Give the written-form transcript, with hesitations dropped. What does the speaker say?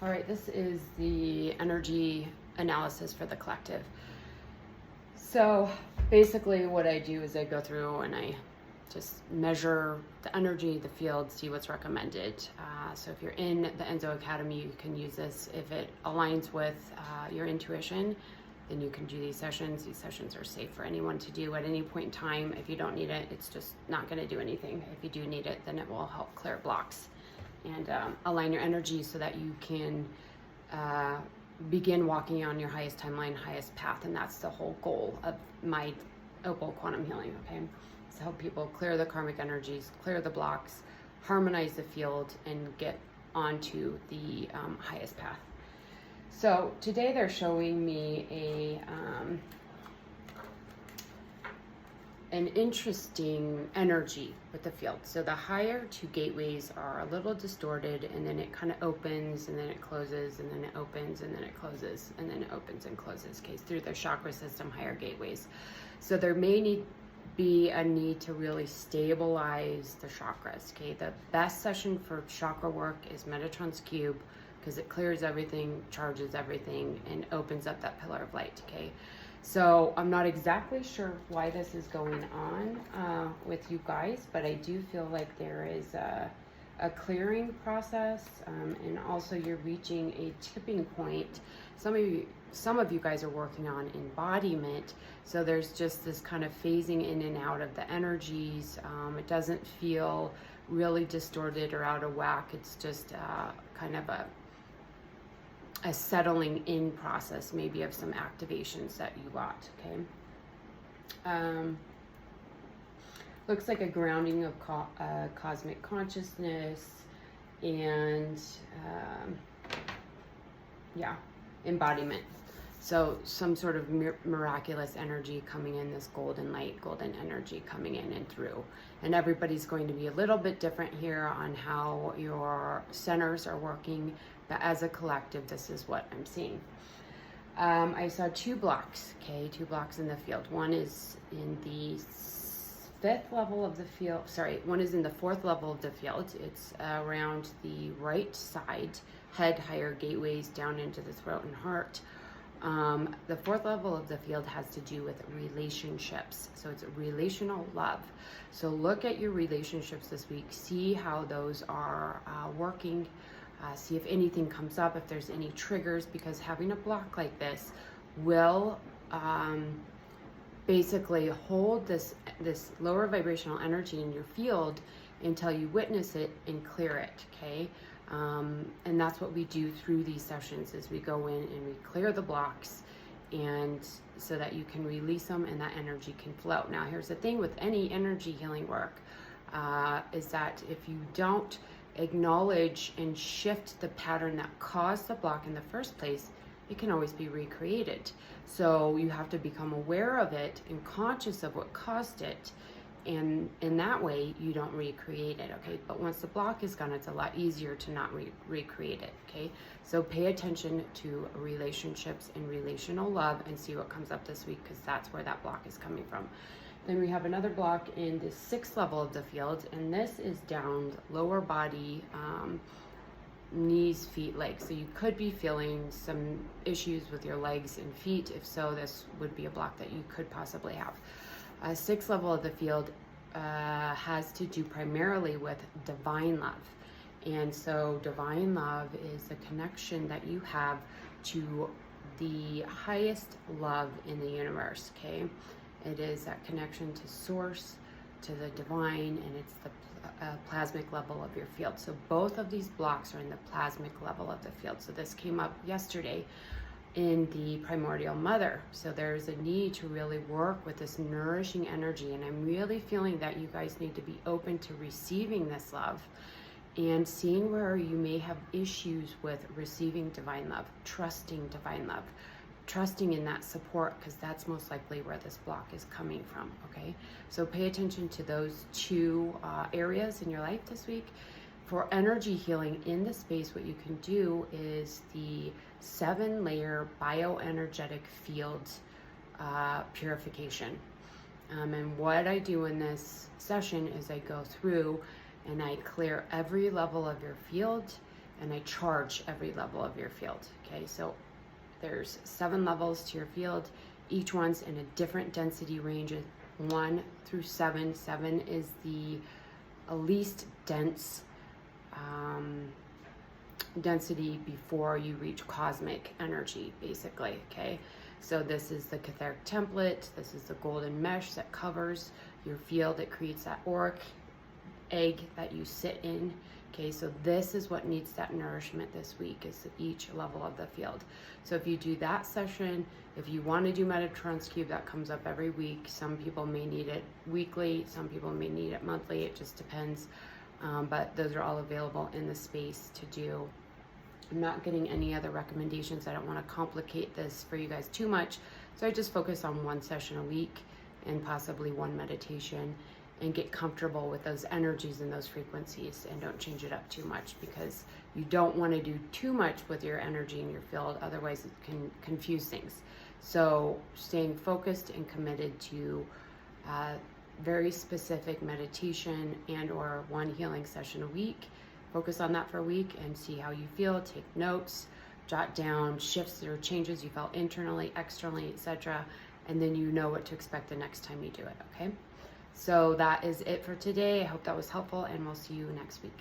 All right, this is the energy analysis for the collective. So basically what I do is I go through and I just measure the energy, the field, see what's recommended. So if you're in the Enzo Academy, you can use this. If it aligns with your intuition, then you can do these sessions. These sessions are safe for anyone to do at any point in time. If you don't need it, it's just not going to do anything. If you do need it, then it will help clear blocks and align your energy so that you can begin walking on your highest timeline, highest path. And that's the whole goal of my Opal Quantum Healing, okay? To help people clear the karmic energies, clear the blocks, harmonize the field, and get onto the highest path. So today they're showing me an interesting energy with the field. So the higher two gateways are a little distorted, and then it kind of opens, and then it closes, and then it opens, and then it closes, and then it opens and closes, okay, through the chakra system, higher gateways. So there may be a need to really stabilize the chakras, okay? The best session for chakra work is Metatron's Cube, because it clears everything, charges everything, and opens up that pillar of light, okay? So I'm not exactly sure why this is going on with you guys, but I do feel like there is a clearing process, and also you're reaching a tipping point. Some of you guys are working on embodiment, so there's just this kind of phasing in and out of the energies. It doesn't feel really distorted or out of whack. It's just kind of a settling in process, maybe of some activations that you got, okay? Looks like a grounding of cosmic consciousness and yeah, embodiment. So some sort of miraculous energy coming in, this golden light, golden energy coming in and through. And everybody's going to be a little bit different here on how your centers are working, but as a collective, this is what I'm seeing. I saw two blocks, okay, two blocks in the field. One is in the fifth level of the field, one is in the fourth level of the field. It's around the right side, head, higher gateways, down into the throat and heart. The fourth level of the field has to do with relationships. So it's relational love. So look at your relationships this week. See how those are working. See if anything comes up, if there's any triggers, because having a block like this will basically hold this lower vibrational energy in your field until you witness it and clear it, okay? And that's what we do through these sessions, is we go in and we clear the blocks, and so that you can release them and that energy can flow. Now here's the thing with any energy healing work, is that if you don't acknowledge and shift the pattern that caused the block in the first place, it can always be recreated. So you have to become aware of it and conscious of what caused it, and in that way you don't recreate it, okay? But once the block is gone, it's a lot easier to not recreate it, okay? So pay attention to relationships and relational love and see what comes up this week, because that's where that block is coming from. Then we have another block in the sixth level of the field, and this is down lower body, knees, feet, legs. So you could be feeling some issues with your legs and feet. If so, this would be a block that you could possibly have. Sixth level of the field has to do primarily with divine love. And so divine love is the connection that you have to the highest love in the universe, okay? It is that connection to source, to the divine, and it's the plasmic level of your field. So both of these blocks are in the plasmic level of the field. So this came up yesterday in the primordial mother. So there's a need to really work with this nourishing energy, and I'm really feeling that you guys need to be open to receiving this love and seeing where you may have issues with receiving divine love, trusting divine love, trusting in that support, because that's most likely where this block is coming from, okay? So pay attention to those two areas in your life this week. For energy healing in the space, what you can do is the 7-layer bioenergetic field purification. And what I do in this session is I go through and I clear every level of your field, and I charge every level of your field. Okay, so there's 7 levels to your field. Each one's in a different density range, 1 through 7. 7 is the least dense density before you reach cosmic energy, basically. Okay, so this is the Catheric template. This is the golden mesh that covers your field. It creates that auric egg that you sit in. Okay, so this is what needs that nourishment this week, is each level of the field. So if you do that session, if you want to do Metatron's Cube, that comes up every week. Some people may need it weekly, some people may need it monthly, it just depends. But those are all available in the space to do. I'm not getting any other recommendations. I don't want to complicate this for you guys too much. So I just focus on 1 session a week and possibly 1 meditation, and get comfortable with those energies and those frequencies, and don't change it up too much, because you don't want to do too much with your energy in your field. Otherwise it can confuse things. So staying focused and committed to very specific meditation and or 1 healing session a week. Focus on that for a week and see how you feel. Take notes, jot down shifts or changes you felt internally, externally, etc. And then you know what to expect the next time you do it, okay? So that is it for today. I hope that was helpful, and we'll see you next week.